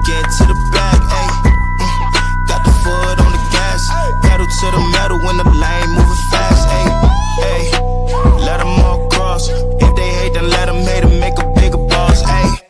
get to the bag, ayy. Got the foot on the gas, pedal to the metal when the lane moving fast, ayy. Let them all cross. If they hate, then let them hate and make a bigger boss, ayy.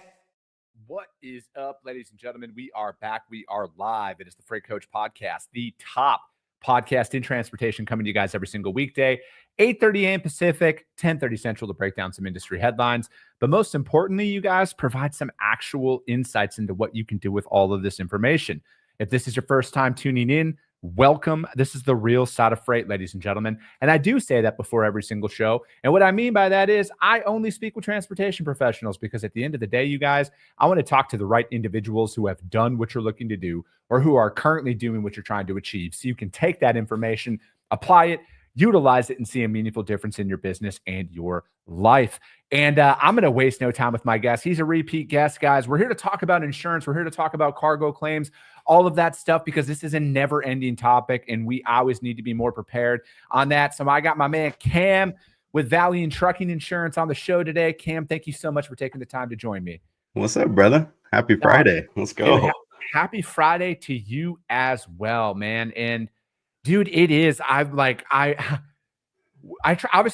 What is up, ladies and gentlemen? We are back. We are live. It is the Freight Coach Podcast, the top podcast in transportation, coming to you guys every single weekday, 8:30 a.m. Pacific, 10:30 Central, to break down some industry headlines. But most importantly, you guys provide some actual insights into what you can do with all of this information. If this is your first time tuning in, welcome. This is the real side of freight, ladies and gentlemen. And I do say that before every single show. And what I mean by that is I only speak with transportation professionals, because at the end of the day, you guys, I want to talk to the right individuals who have done what you're looking to do or who are currently doing what you're trying to achieve. So you can take that information, apply it, utilize it, and see a meaningful difference in your business and your life. And I'm going to waste no time with my guest. He's a repeat guest, guys. We're here to talk about insurance. We're here to talk about cargo claims, all of that stuff, because this is a never-ending topic, and we always need to be more prepared on that. So I got my man Cam with Valiant Trucking Insurance on the show today. Cam, thank you so much for taking the time to join me. What's up, brother? Happy Friday. Let's go. Dude, happy Friday to you as well, man. And dude, it is. Obviously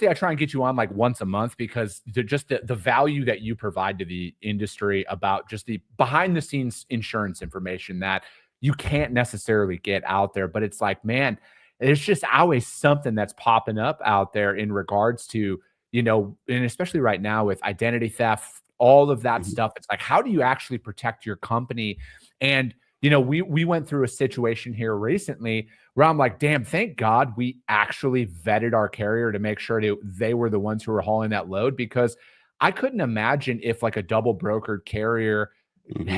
I try and get you on like once a month, because the value that you provide to the industry about just the behind the scenes insurance information that you can't necessarily get out there. But it's like, man, there's just always something that's popping up out there in regards to, you know, and especially right now with identity theft, all of that stuff. It's like, how do you actually protect your company? And, you know, we went through a situation here recently where I'm like, damn, thank God we actually vetted our carrier to make sure they were the ones who were hauling that load, because I couldn't imagine if like a double brokered carrier,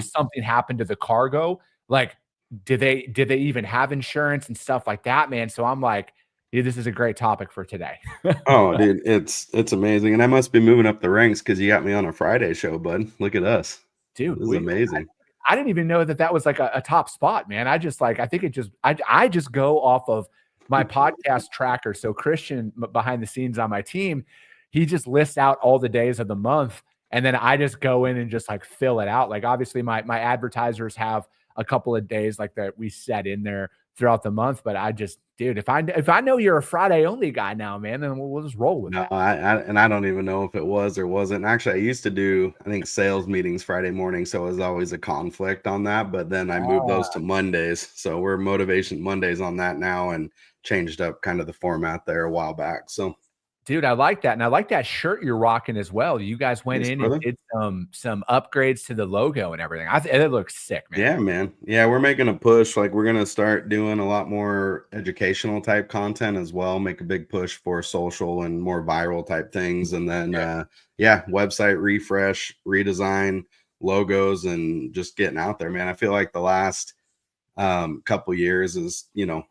something happened to the cargo. Like, did they even have insurance and stuff like that, man? So I'm like, dude, this is a great topic for today. Oh, dude, it's amazing. And I must be moving up the ranks because you got me on a Friday show, bud. Look at us. Dude, this is amazing. I didn't even know that was like a top spot, man. I just like, I think it just, I just go off of my podcast tracker. So Christian behind the scenes on my team, he just lists out all the days of the month. And then I just go in and just like fill it out. Like obviously my advertisers have a couple of days like that we set in there throughout the month. But I just, dude, if I know you're a Friday only guy now, man, then we'll just roll with it. I don't even know if it was or wasn't. Actually, I used to do, I think, sales meetings Friday morning. So it was always a conflict on that. But then I moved those to Mondays. So we're Motivation Mondays on that now, and changed up kind of the format there a while back. So, dude, I like that. And I like that shirt you're rocking as well. You guys went in and did some upgrades to the logo and everything. It looks sick, man. Yeah, man. Yeah, we're making a push. Like, we're going to start doing a lot more educational type content as well. Make a big push for social and more viral type things. And then, website refresh, redesign, logos, and just getting out there, man. I feel like the last couple years is, you know,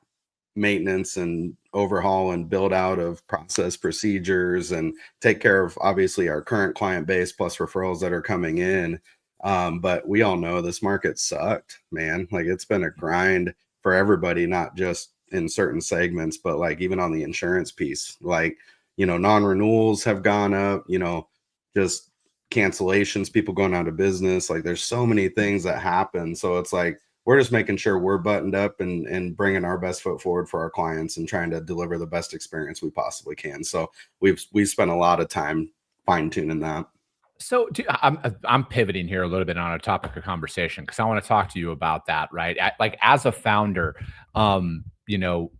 maintenance and overhaul and build out of process procedures, and take care of obviously our current client base plus referrals that are coming in. But we all know this market sucked, man. Like, it's been a grind for everybody, not just in certain segments, but like even on the insurance piece, like, you know, non-renewals have gone up, you know, just cancellations, people going out of business. Like, there's so many things that happen. So it's like, we're just making sure we're buttoned up and bringing our best foot forward for our clients and trying to deliver the best experience we possibly can. So we've spent a lot of time fine tuning that. So I'm pivoting here a little bit on a topic of conversation, because I want to talk to you about that, right? Like, as a founder, you know,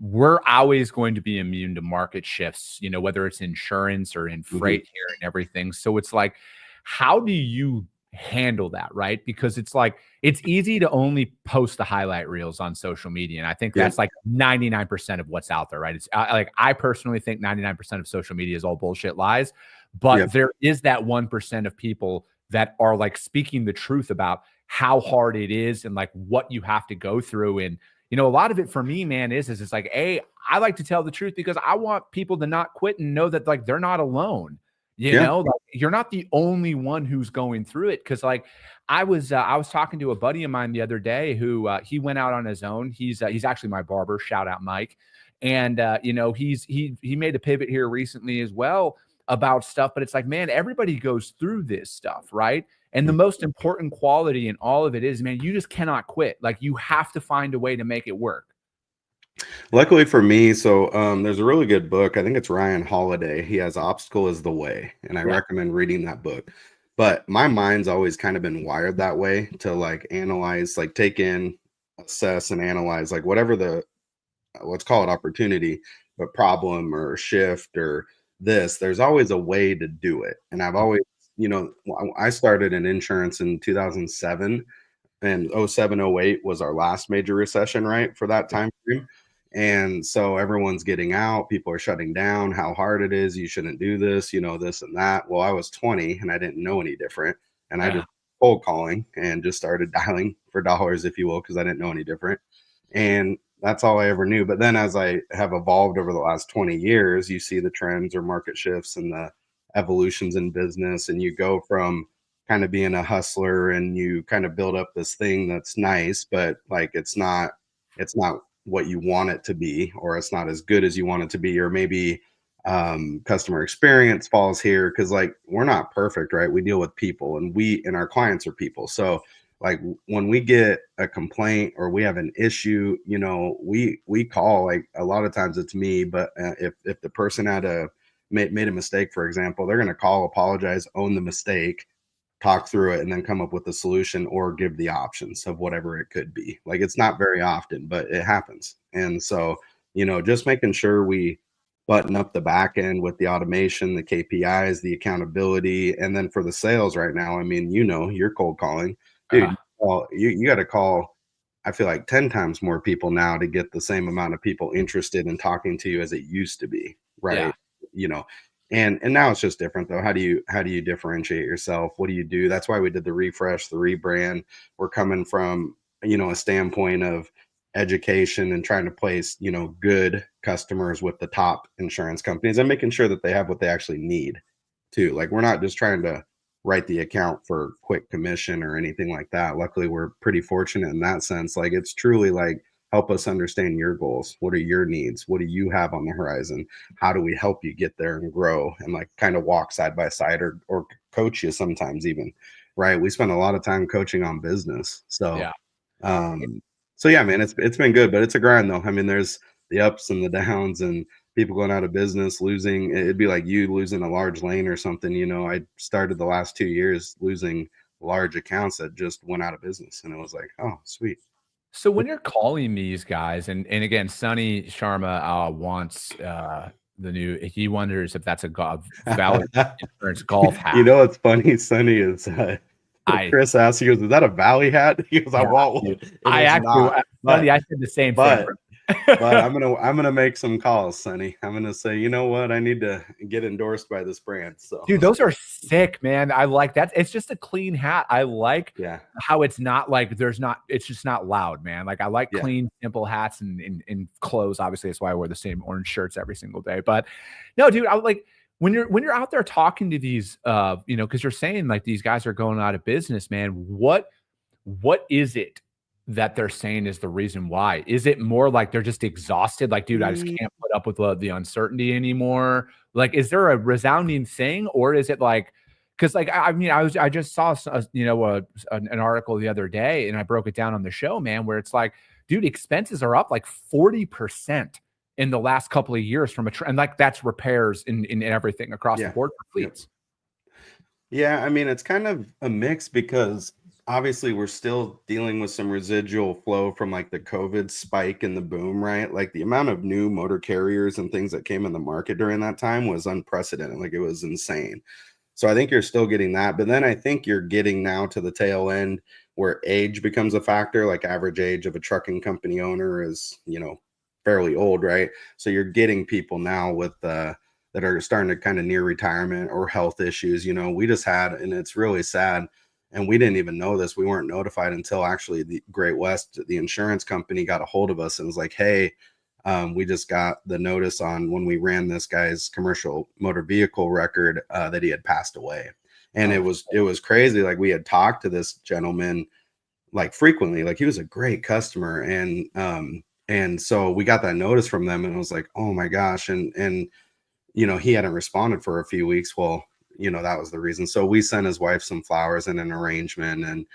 we're always going to be immune to market shifts, you know, whether it's insurance or in freight here and everything. So it's like, how do you handle that, right? Because it's like, it's easy to only post the highlight reels on social media, and I think that's like 99% of what's out there, right? It's like, I personally think 99% of social media is all bullshit lies, but there is that 1% of people that are like speaking the truth about how hard it is and like what you have to go through. And you know, a lot of it for me, man, is it's like, I like to tell the truth because I want people to not quit and know that like they're not alone. You know, like, you're not the only one who's going through it. Cause like I was talking to a buddy of mine the other day who he went out on his own. He's actually my barber. Shout out, Mike. And you know, he made a pivot here recently as well about stuff, but it's like, man, everybody goes through this stuff, right? And the most important quality in all of it is, man, you just cannot quit. Like you have to find a way to make it work. Luckily for me, so there's a really good book. I think it's Ryan Holiday. He has Obstacle is the Way, and I recommend reading that book. But my mind's always kind of been wired that way to like analyze, like take in, assess, and analyze, like whatever the, let's call it opportunity, but problem or shift or this, there's always a way to do it. And I've always, I started in insurance in 2007, and 07, 08 was our last major recession, right? For that time frame. And so everyone's getting out, people are shutting down, how hard it is, you shouldn't do this, this and that. Well, I was 20 and I didn't know any different. And I just cold calling and just started dialing for dollars, if you will, because I didn't know any different. And that's all I ever knew. But then as I have evolved over the last 20 years, you see the trends or market shifts and the evolutions in business, and you go from kind of being a hustler and you kind of build up this thing that's nice, but like it's not what you want it to be, or it's not as good as you want it to be, or maybe customer experience falls here because like we're not perfect, right? We deal with people, and our clients are people. So like when we get a complaint or we have an issue, we call, like a lot of times it's me, but if the person made a mistake, for example, they're going to call, apologize, own the mistake, talk through it, and then come up with a solution or give the options of whatever it could be. Like it's not very often, but it happens. And so, just making sure we button up the back end with the automation, the KPIs, the accountability. And then for the sales right now, I mean, you're cold calling, dude. Well, you got to call, I feel like 10 times more people now to get the same amount of people interested in talking to you as it used to be. Right. Yeah. And now it's just different though. How do you differentiate yourself? What do you do? That's why we did the refresh, the rebrand. We're coming from, a standpoint of education and trying to place, good customers with the top insurance companies and making sure that they have what they actually need too. Like we're not just trying to write the account for quick commission or anything like that. Luckily, we're pretty fortunate in that sense. Like it's truly like, help us understand your goals. What are your needs? What do you have on the horizon? How do we help you get there and grow, and like kind of walk side by side or coach you sometimes even, right? We spend a lot of time coaching on business. So, yeah, man, it's been good, but it's a grind though. I mean, there's the ups and the downs and people going out of business, losing. It'd be like you losing a large lane or something. I started the last 2 years losing large accounts that just went out of business. And it was like, oh, sweet. So when you're calling these guys, and again, Sonny Sharma wants he wonders if that's a valid insurance golf hat. It's funny. Sonny is Chris asked, he goes, "Is that a Valley hat?" He goes, "I want one." I said the same thing. But I'm gonna make some calls, Sonny. I'm gonna say, you know what? I need to get endorsed by this brand. So, dude, those are sick, man. I like that. It's just a clean hat. I like how it's not like it's just not loud, man. Like I like clean, simple hats and clothes. Obviously, that's why I wear the same orange shirts every single day. But no, dude, I like when you're out there talking to these, because you're saying like these guys are going out of business, man. What is it that they're saying is the reason why? Is it more like they're just exhausted? Like, dude, I just can't put up with the uncertainty anymore. Like, is there a resounding thing, or is it like, because like, I just saw, an article the other day and I broke it down on the show, man, where it's like, dude, expenses are up like 40% in the last couple of years from and like that's repairs in everything across the board for fleets. Yeah. I mean, it's kind of a mix because obviously we're still dealing with some residual flow from like the COVID spike and the boom, right? Like the amount of new motor carriers and things that came in the market during that time was unprecedented. Like it was insane. So I think you're still getting that, but then I think you're getting now to the tail end where age becomes a factor. Like average age of a trucking company owner is, fairly old, right? So you're getting people now with that are starting to kind of near retirement or health issues. We just had, and it's really sad, and we didn't even know this. We weren't notified until actually the Great West, the insurance company, got a hold of us and was like, hey, we just got the notice on when we ran this guy's commercial motor vehicle record that he had passed away. And it was crazy. Like we had talked to this gentleman like frequently, like he was a great customer. And so we got that notice from them and I was like, oh my gosh. And he hadn't responded for a few weeks. Well, that was the reason. So we sent his wife some flowers and an arrangement, and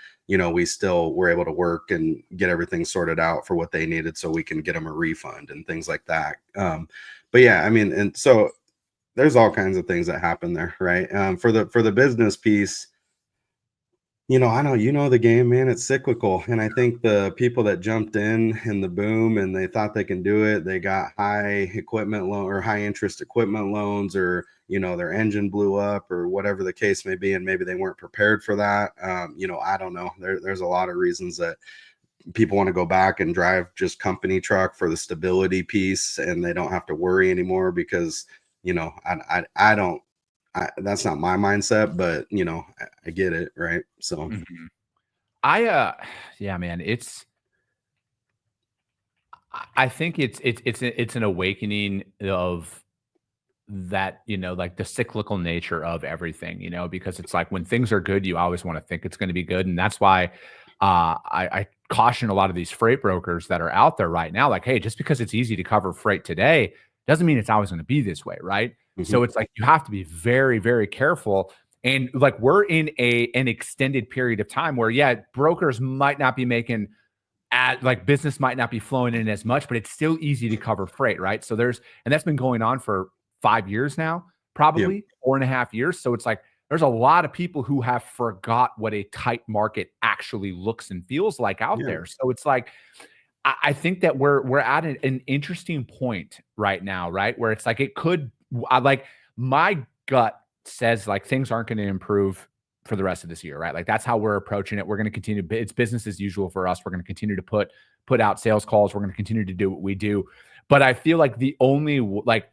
we still were able to work and get everything sorted out for what they needed so we can get them a refund and things like that. But yeah, I mean, and so there's all kinds of things that happen there, right? For the business piece, I know the game, man. It's cyclical, and I think the people that jumped in the boom and they thought they can do it, they got high equipment loan or high interest equipment loans, or their engine blew up or whatever the case may be, and maybe they weren't prepared for that. I don't know. There's a lot of reasons that people want to go back and drive just company truck for the stability piece, and they don't have to worry anymore because I don't. That's not my mindset, but I get it, right? So yeah, man, I think it's an awakening of that, like the cyclical nature of everything, because it's like when things are good, you always want to think it's going to be good. And that's why I caution a lot of these freight brokers that are out there right now, like, hey, just because it's easy to cover freight today doesn't mean it's always going to be this way, right? So it's like you have to be very, very careful. And like we're in an extended period of time where, yeah, brokers might not be making like business might not be flowing in as much, but it's still easy to cover freight, right? So and that's been going on for 5 years now, probably 4.5 years. So it's like there's a lot of people who have forgot what a tight market actually looks and feels like out there. So it's like I think that we're at an interesting point right now, right? Where it's like it could like my gut says like things aren't going to improve for the rest of this year, right? Like that's how we're approaching it. We're going to continue. It's business as usual for us. We're going to continue to put out sales calls. We're going to continue to do what we do. But I feel like the only like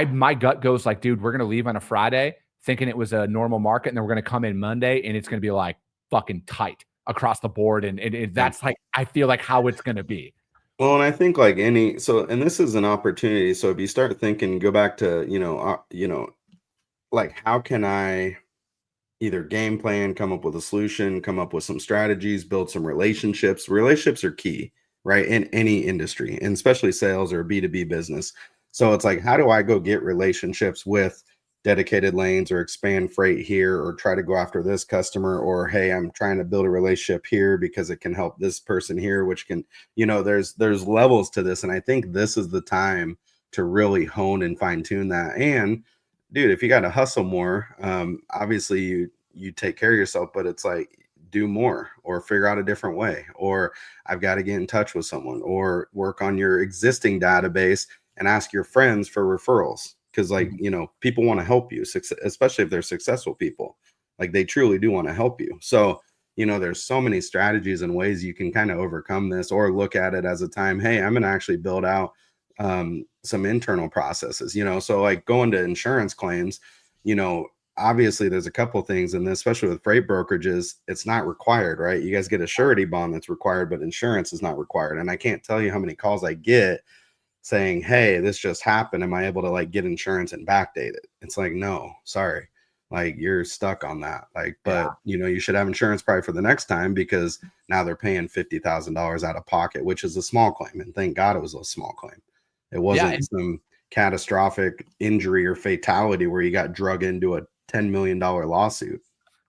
my gut goes like, dude, we're going to leave on a Friday thinking it was a normal market, and then we're going to come in Monday and it's going to be like fucking tight across the board. And that's like, I feel like how it's going to be. Well, and I think like and this is an opportunity. So if you start thinking, go back to, like, how can I either game plan, come up with a solution, come up with some strategies, build some relationships. Relationships are key, right? In any industry, and especially sales or B2B business. So it's like, how do I go get relationships with dedicated lanes or expand freight here, or try to go after this customer, or, hey, I'm trying to build a relationship here because it can help this person here, which can, there's levels to this. And I think this is the time to really hone and fine tune that. And dude, if you got to hustle more, obviously you take care of yourself, but it's like, do more or figure out a different way, or I've got to get in touch with someone, or work on your existing database and ask your friends for referrals. Cause like, people want to help you, especially if they're successful people, like they truly do want to help you. So, there's so many strategies and ways you can kind of overcome this, or look at it as a time, hey, I'm going to actually build out some internal processes, so like going to insurance claims, obviously there's a couple things, and especially with freight brokerages, it's not required, right? You guys get a surety bond that's required, but insurance is not required. And I can't tell you how many calls I get saying, hey, this just happened. Am I able to like get insurance and backdate it? It's like, no, sorry. Like you're stuck on that. Like, but you should have insurance probably for the next time, because now they're paying $50,000 out of pocket, which is a small claim. And thank God it was a small claim. It wasn't some catastrophic injury or fatality where you got drug into a $10 million lawsuit.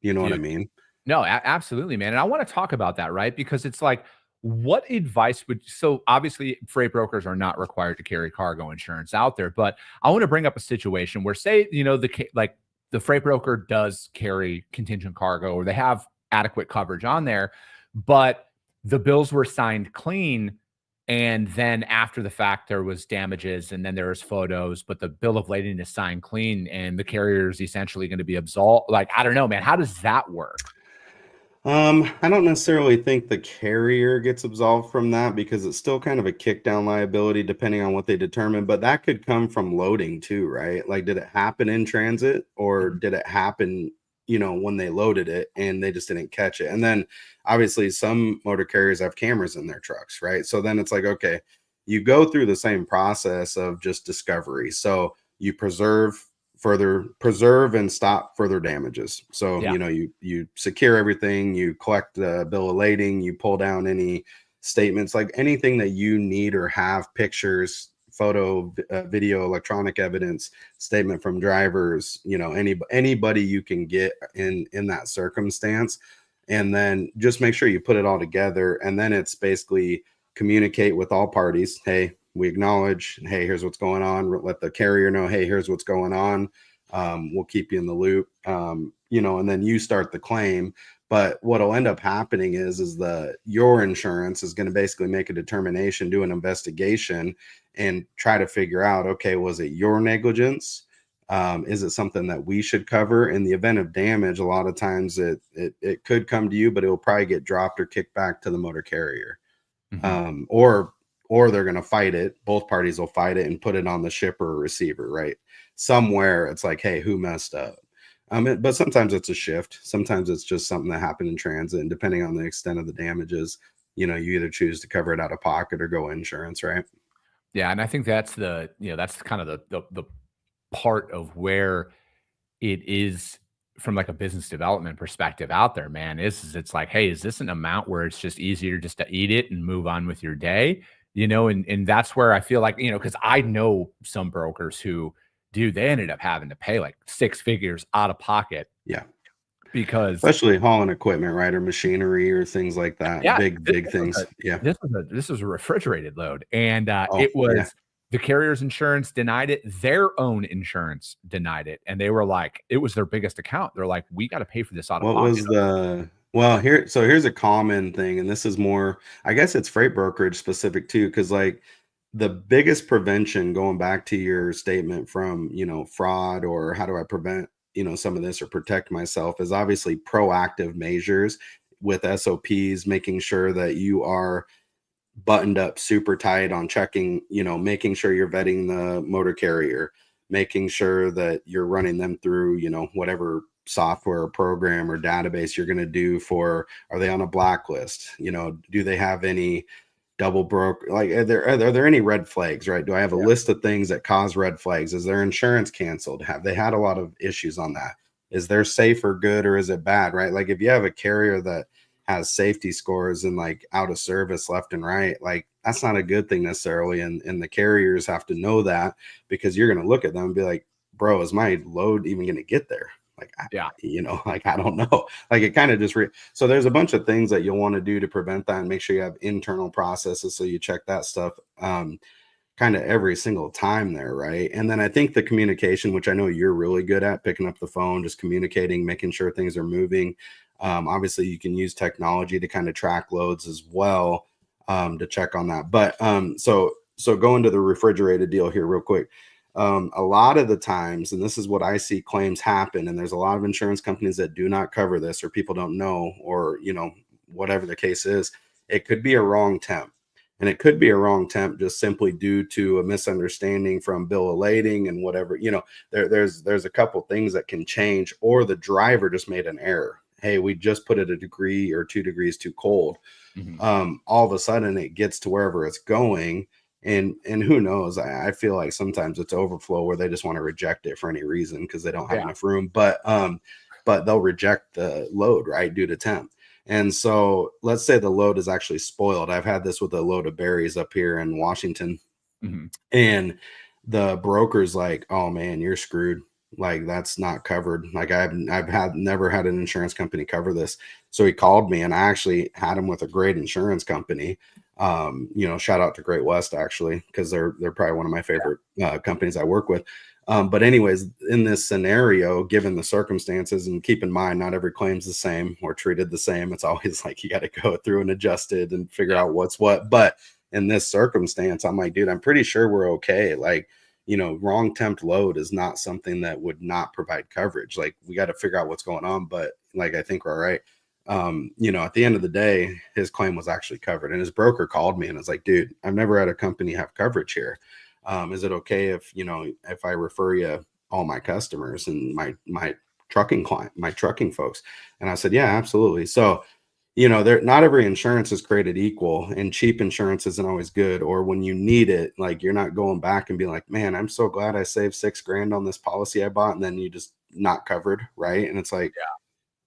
You know what I mean? No, absolutely, man. And I want to talk about that, right? Because it's like, what advice so obviously freight brokers are not required to carry cargo insurance out there, but I want to bring up a situation where, say, the freight broker does carry contingent cargo, or they have adequate coverage on there, but the bills were signed clean. And then after the fact, there was damages, and then there was photos, but the bill of lading is signed clean, and the carrier is essentially going to be absolved. Like, I don't know, man. How does that work? I don't necessarily think the carrier gets absolved from that, because it's still kind of a kick down liability depending on what they determine, but that could come from loading too, right? Like, did it happen in transit, or did it happen, when they loaded it and they just didn't catch it? And then obviously some motor carriers have cameras in their trucks, right? So then it's like, okay, you go through the same process of just discovery. So you preserve and stop further damages. So, you secure everything, you collect the bill of lading, you pull down any statements, like anything that you need or have pictures photo, video, electronic evidence, statement from drivers, anybody you can get in that circumstance. And then just make sure you put it all together. And then it's basically communicate with all parties. Hey, we acknowledge, hey, here's what's going on. Let the carrier know, hey, here's what's going on. We'll keep you in the loop, and then you start the claim. But what'll end up happening is your insurance is going to basically make a determination, do an investigation, and try to figure out, okay, was it your negligence? Is it something that we should cover? In the event of damage, a lot of times it could come to you, but it will probably get dropped or kicked back to the motor carrier. Mm-hmm. Or they're going to fight it. Both parties will fight it and put it on the shipper or receiver, right? Somewhere it's like, hey, who messed up? But sometimes it's a shift. Sometimes it's just something that happened in transit. And depending on the extent of the damages, you either choose to cover it out of pocket or go insurance, right? Yeah. And I think that's that's kind of the part of where it is from like a business development perspective out there, man, is it's like, hey, is this an amount where it's just easier just to eat it and move on with your day? And that's where I feel like, because I know some brokers who they ended up having to pay like 6 figures out of pocket. Yeah. Because especially hauling equipment, right? Or machinery or things like that. Yeah, big things. This was a refrigerated load. And it was the carrier's insurance denied it. Their own insurance denied it. And they were like, it was their biggest account. They're like, we got to pay for this out of pocket. Here's a common thing. And this is more, I guess it's freight brokerage specific too. Cause like the biggest prevention, going back to your statement from, fraud or how do I prevent, some of this or protect myself, is obviously proactive measures with SOPs, making sure that you are buttoned up super tight on checking, making sure you're vetting the motor carrier, making sure that you're running them through, whatever software or program or database you're going to do for, are they on a blacklist? Do they have any double broke? Like, are there any red flags, right? Do I have a list of things that cause red flags? Is their insurance canceled? Have they had a lot of issues on that? Is their safe or good, or is it bad, right? Like if you have a carrier that has safety scores and like out of service left and right, like that's not a good thing necessarily. And the carriers have to know that, because you're going to look at them and be like, bro, is my load even going to get there? Like, I don't know. Like it kind of just, so there's a bunch of things that you'll want to do to prevent that and make sure you have internal processes. So you check that stuff kind of every single time there. Right. And then I think the communication, which I know you're really good at, picking up the phone, just communicating, making sure things are moving. Obviously you can use technology to kind of track loads as well, to check on that. But so going to the refrigerated deal here real quick. A lot of the times, and this is what I see claims happen, and there's a lot of insurance companies that do not cover this, or people don't know, or, whatever the case is, it could be a wrong temp. And it could be a wrong temp just simply due to a misunderstanding from bill of lading and whatever, there's a couple things that can change, or the driver just made an error. Hey, we just put it 1 degree or 2 degrees too cold. Mm-hmm. All of a sudden it gets to wherever it's going. And who knows, I feel like sometimes it's overflow where they just want to reject it for any reason because they don't have enough room, but they'll reject the load, right, due to temp. And so let's say the load is actually spoiled. I've had this with a load of berries up here in Washington. Mm-hmm. And the broker's like, oh man, you're screwed. Like that's not covered. Like I've never had an insurance company cover this. So he called me, and I actually had him with a great insurance company. Shout out to Great West, actually, because they're probably one of my favorite companies I work with. But anyways, in this scenario, given the circumstances, and keep in mind, not every claim's the same or treated the same. It's always like you got to go through and adjust it and figure out what's what. But in this circumstance, I'm like, dude, I'm pretty sure we're okay. Like, wrong temp load is not something that would not provide coverage. Like we got to figure out what's going on. But like, I think we're all right. At the end of the day, his claim was actually covered, and his broker called me and was like, dude, I've never had a company have coverage here. Is it okay if I refer you all my customers and my trucking client, my trucking folks? And I said, yeah, absolutely. So, not every insurance is created equal, and cheap insurance isn't always good. Or when you need it, like you're not going back and being like, man, I'm so glad I saved $6,000 on this policy I bought. And then you just not covered. Right. And it's like,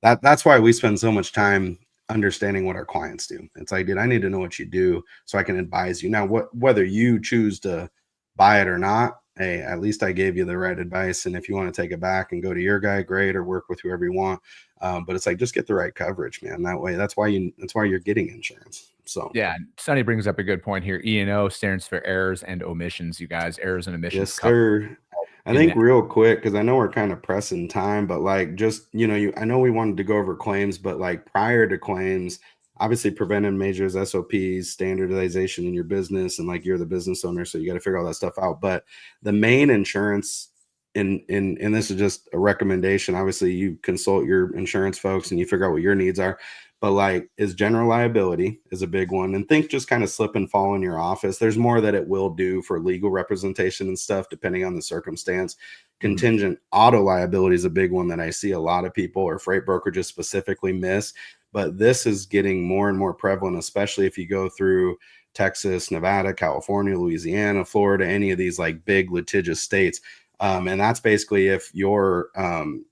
that's why we spend so much time understanding what our clients do. It's like, dude, I need to know what you do so I can advise you. Now, whether you choose to buy it or not, hey, at least I gave you the right advice. And if you want to take it back and go to your guy, great, or work with whoever you want. But it's like, just get the right coverage, man. That way, that's why you're getting insurance. So Yeah, Sonny brings up a good point here. E&O stands for errors and omissions, you guys. Errors and omissions. yes, sir. I think real quick, because I know we're kind of pressing time, but like just, I know we wanted to go over claims, but like prior to claims, obviously preventive measures, SOPs, standardization in your business, and like you're the business owner, so you got to figure all that stuff out. But the main insurance and this is just a recommendation. Obviously, you consult your insurance folks and you figure out what your needs are. But like, is general liability is a big one. And think just kind of slip and fall in your office. There's more that it will do for legal representation and stuff, depending on the circumstance. Contingent auto liability is a big one that I see a lot of people or freight brokerages specifically miss. But this is getting more and more prevalent, especially if you go through Texas, Nevada, California, Louisiana, Florida, any of these like big litigious states. And that's basically if your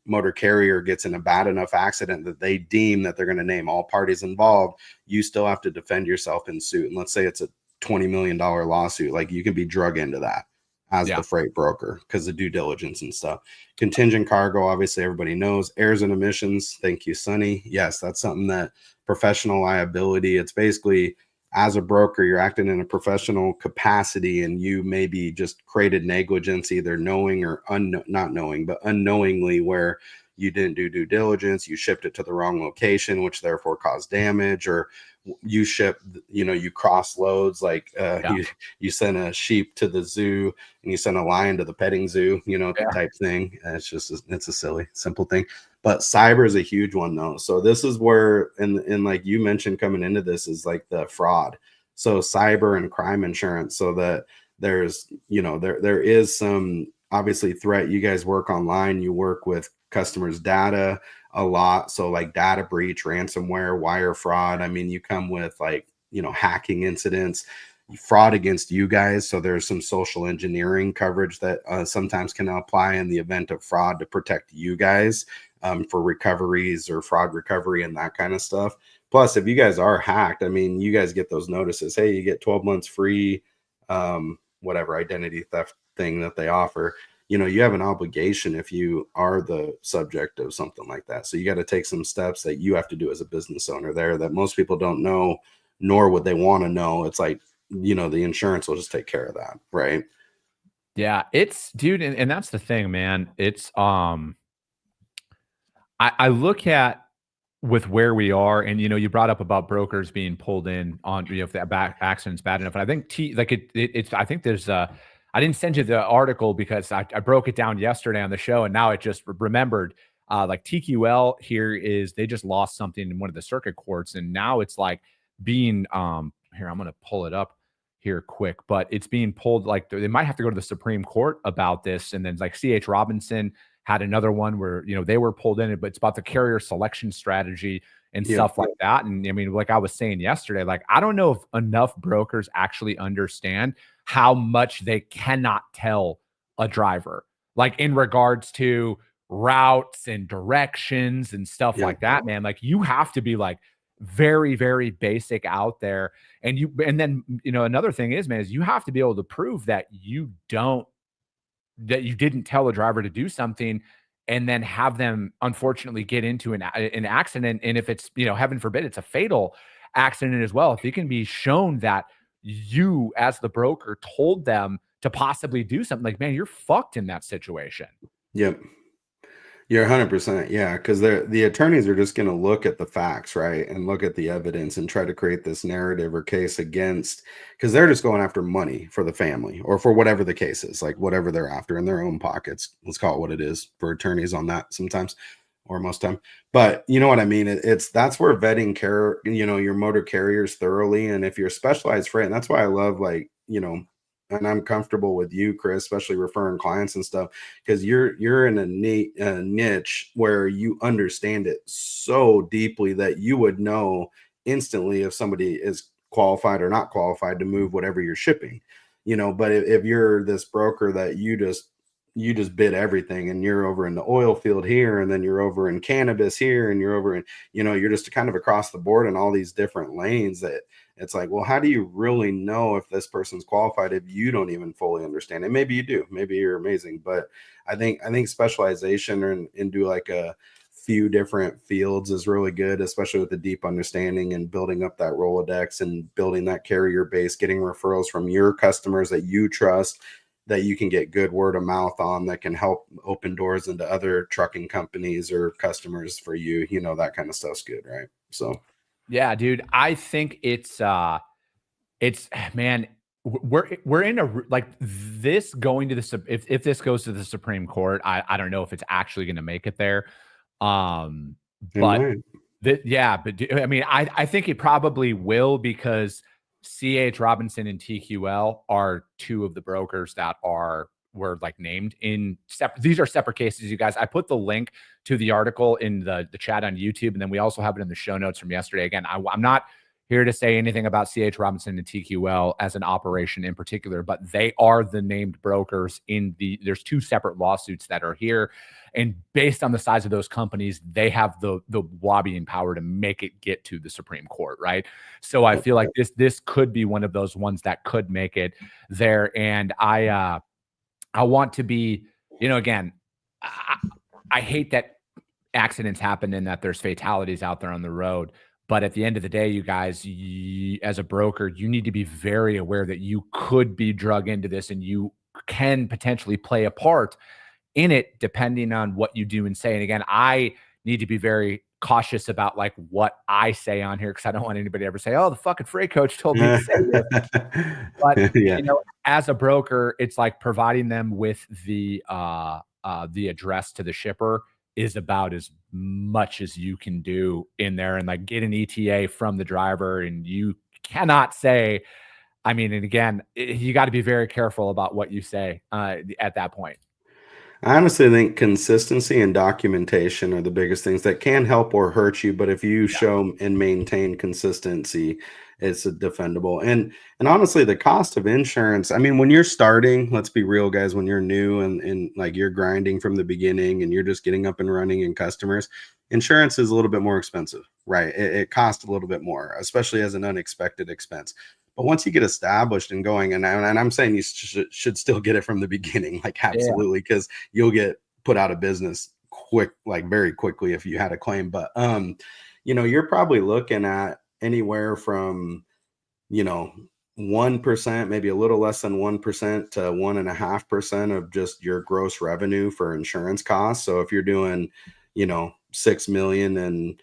motor carrier gets in a bad enough accident that they deem that they're going to name all parties involved, you still have to defend yourself in suit. And let's say it's a $20 million lawsuit, like you can be drug into that as the freight broker because of due diligence and stuff. Contingent cargo, obviously everybody knows. Errors and omissions, thank you, Sonny. Yes, that's something that professional liability, it's basically as a broker, you're acting in a professional capacity and you maybe just created negligence, either knowing or not knowing, but unknowingly, where you didn't do due diligence, you shipped it to the wrong location, which therefore caused damage, or you shipped, you cross loads, like you sent a sheep to the zoo and you sent a lion to the petting zoo, type thing. It's a silly, simple thing. But cyber is a huge one though. So this is where, and like you mentioned coming into this, is like the fraud. So cyber and crime insurance, so that there's, there is some obviously threat. You guys work online, you work with customers' data a lot. So like data breach, ransomware, wire fraud. I mean, you come with like, hacking incidents, fraud against you guys. So there's some social engineering coverage that sometimes can apply in the event of fraud to protect you guys for recoveries or fraud recovery and that kind of stuff. Plus, if you guys are hacked, I mean, you guys get those notices. Hey, you get 12 months free, whatever identity theft thing that they offer. You have an obligation if you are the subject of something like that. So you got to take some steps that you have to do as a business owner there that most people don't know, nor would they want to know. It's like, the insurance will just take care of that. Right. Yeah, it's dude. And that's the thing, man. It's, I look at with where we are, and you brought up about brokers being pulled in on, if that back accident's bad enough. And I think it's I think there's I didn't send you the article because I broke it down yesterday on the show, and now it just remembered. Like TQL here they just lost something in one of the circuit courts, and now it's like being here. I'm gonna pull it up here quick, but it's being pulled, like they might have to go to the Supreme Court about this. And then like CH Robinson had another one where they were pulled in it, but it's about the carrier selection strategy and stuff like that. And I mean, like I was saying yesterday, like I don't know if enough brokers actually understand how much they cannot tell a driver, like in regards to routes and directions and stuff like that, man. Like you have to be like very, very basic out there. And then another thing is, man, is you have to be able to prove that you didn't tell a driver to do something and then have them unfortunately get into an accident. And if it's, heaven forbid, it's a fatal accident as well. If it can be shown that you as the broker told them to possibly do something, like, man, you're fucked in that situation. Yep. You're 100%. Yeah. Because the attorneys are just going to look at the facts, right? And look at the evidence and try to create this narrative or case against, because they're just going after money for the family or for whatever the case is, like whatever they're after in their own pockets. Let's call it what it is for attorneys on that sometimes or most time. But you know what I mean? That's where vetting your motor carriers thoroughly. And if you're a specialized freight, and that's why I love and I'm comfortable with you, Chris, especially referring clients and stuff, because you're in a niche where you understand it so deeply that you would know instantly if somebody is qualified or not qualified to move whatever you're shipping, but if you're this broker that you just bid everything and you're over in the oil field here, and then you're over in cannabis here, and you're over in, you're just kind of across the board in all these different lanes It's like, well, how do you really know if this person's qualified if you don't even fully understand it? Maybe you do, maybe you're amazing, but I think specialization and do like a few different fields is really good, especially with the deep understanding and building up that Rolodex and building that carrier base, getting referrals from your customers that you trust, that you can get good word of mouth on, that can help open doors into other trucking companies or customers for you. You know, that kind of stuff's good, right? So yeah, dude, I think it's man, we're in a like this going to the if this goes to the Supreme Court, I don't know if it's actually going to make it there. But yeah, but I mean, I think it probably will, because CH Robinson and TQL are two of the brokers that were like named in these are separate cases, you guys. I put the link to the article in the chat on YouTube, and then we also have it in the show notes from yesterday. Again, I'm not here to say anything about CH Robinson and TQL as an operation in particular, but they are the named brokers in there's two separate lawsuits that are here. And based on the size of those companies, they have the lobbying power to make it get to the Supreme Court, right? So I feel like this could be one of those ones that could make it there. And I want to be, again, I hate that accidents happen and that there's fatalities out there on the road. But at the end of the day, you guys, as a broker, you need to be very aware that you could be drug into this, and you can potentially play a part in it depending on what you do and say. And again, I need to be very cautious about like what I say on here, because I don't want anybody to ever say, oh, the fucking freight coach told me to say this. But yeah. As a broker, it's like providing them with the address to the shipper is about as much as you can do in there, and like get an ETA from the driver. And you cannot say, I mean, and again, you got to be very careful about what you say at that point. I honestly think consistency and documentation are the biggest things that can help or hurt you. But if you show and maintain consistency, it's defendable. And honestly, the cost of insurance, I mean, when you're starting, let's be real, guys, when you're new and like you're grinding from the beginning and you're just getting up and running in customers, insurance is a little bit more expensive, right? It costs a little bit more, especially as an unexpected expense. But once you get established and going, and I'm saying you should still get it from the beginning, like absolutely, because you'll get put out of business quick, like very quickly if you had a claim. But you're probably looking at anywhere from 1%, maybe a little less than 1% to 1.5% of just your gross revenue for insurance costs. So if you're doing 6 million and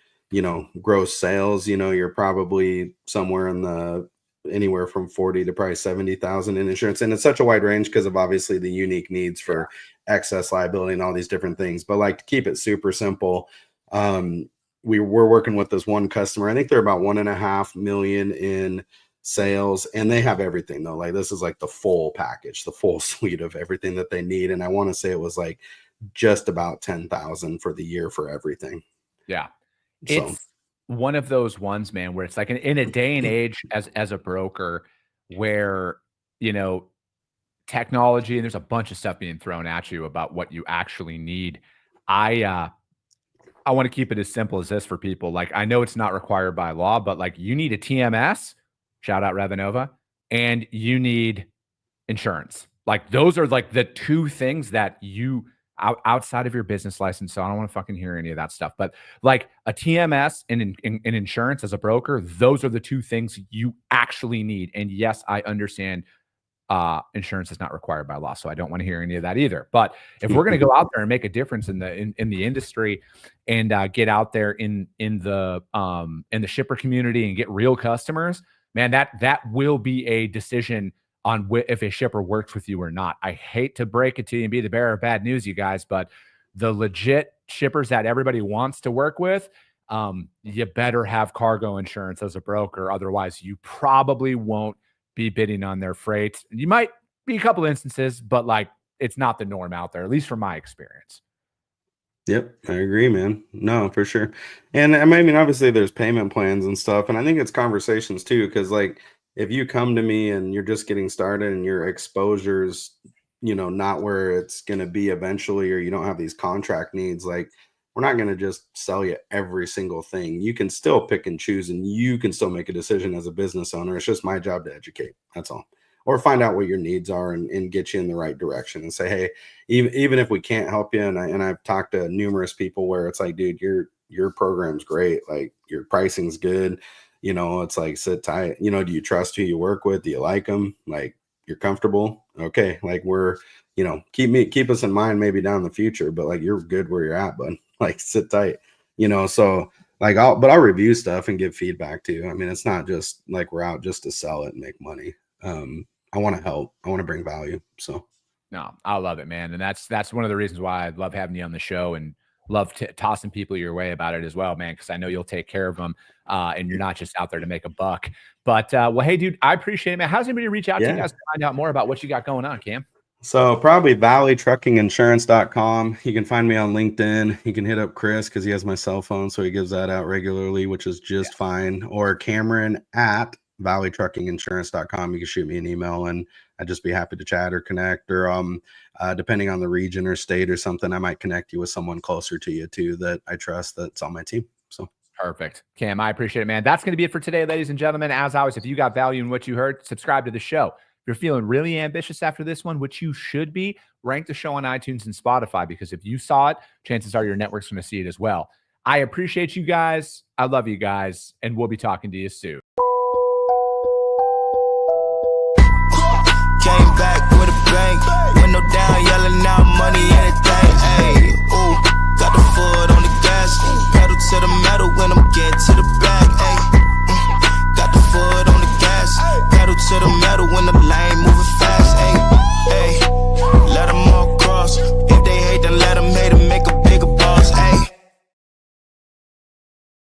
gross sales, you're probably somewhere in the anywhere from 40 to probably 70,000 in insurance. And it's such a wide range because of obviously the unique needs for excess liability and all these different things. But like, to keep it super simple, we're working with this one customer. I think they're about 1.5 million in sales, and they have everything though. Like, this is like the full package, the full suite of everything that they need. And I want to say it was like just about 10,000 for the year for everything. Yeah. It's one of those ones, man, where it's like in a day and age as a broker where, technology, and there's a bunch of stuff being thrown at you about what you actually need. I want to keep it as simple as this for people. Like, I know it's not required by law, but like, you need a TMS, shout out Revenova, and you need insurance. Like, those are like the two things that you outside of your business license. So I don't want to fucking hear any of that stuff, but like a TMS and insurance as a broker, those are the two things you actually need. And yes, I understand insurance is not required by law, so I don't want to hear any of that either. But if we're going to go out there and make a difference in the industry and get out there in the shipper community and get real customers, man, that will be a decision on if a shipper works with you or not. I hate to break it to you and be the bearer of bad news, you guys, but the legit shippers that everybody wants to work with, you better have cargo insurance as a broker. Otherwise, you probably won't be bidding on their freight. You might be a couple instances, but like, it's not the norm out there, at least from my experience. Yep, I agree, man. No, for sure. And I mean, obviously there's payment plans and stuff. And I think it's conversations too, because like, if you come to me and you're just getting started and your exposure's, not where it's going to be eventually, or you don't have these contract needs, like, we're not going to just sell you every single thing. You can still pick and choose, and you can still make a decision as a business owner. It's just my job to educate. That's all. Or find out what your needs are and get you in the right direction and say, hey, even if we can't help you, and I've talked to numerous people where it's like, dude, your program's great. Like, your pricing's good. You know, it's like, sit tight. You know, do you trust who you work with? Do you like them? Like, you're comfortable? Okay. Like, we're, you know, keep us in mind maybe down the future, but like, you're good where you're at, bud. Like, sit tight, you know? So like, I'll review stuff and give feedback too. I mean, it's not just like we're out just to sell it and make money. I want to help. I want to bring value. So no, I love it, man. And that's one of the reasons why I love having you on the show, and love tossing people your way about it as well, man, because I know you'll take care of them, and you're not just out there to make a buck. But well, hey, dude, I appreciate it, man. How's anybody reach out to you guys to find out more about what you got going on, Cam? So probably valleytruckinginsurance.com. You can find me on LinkedIn. You can hit up Chris because he has my cell phone, so he gives that out regularly, which is just fine. Or Cameron at valleytruckinginsurance.com. You can shoot me an email, and I'd just be happy to chat or connect. Or depending on the region or state or something, I might connect you with someone closer to you too that I trust that's on my team. So perfect. Cam, I appreciate it, man. That's going to be it for today, ladies and gentlemen. As always, if you got value in what you heard, subscribe to the show. If you're feeling really ambitious after this one, which you should be, rank the show on iTunes and Spotify, because if you saw it, chances are your network's going to see it as well. I appreciate you guys. I love you guys, and we'll be talking to you soon. Came back with a bang, window down, yelling out money, anything. Hey, ooh, got the foot on the gas, pedal to the metal when I'm getting to the back.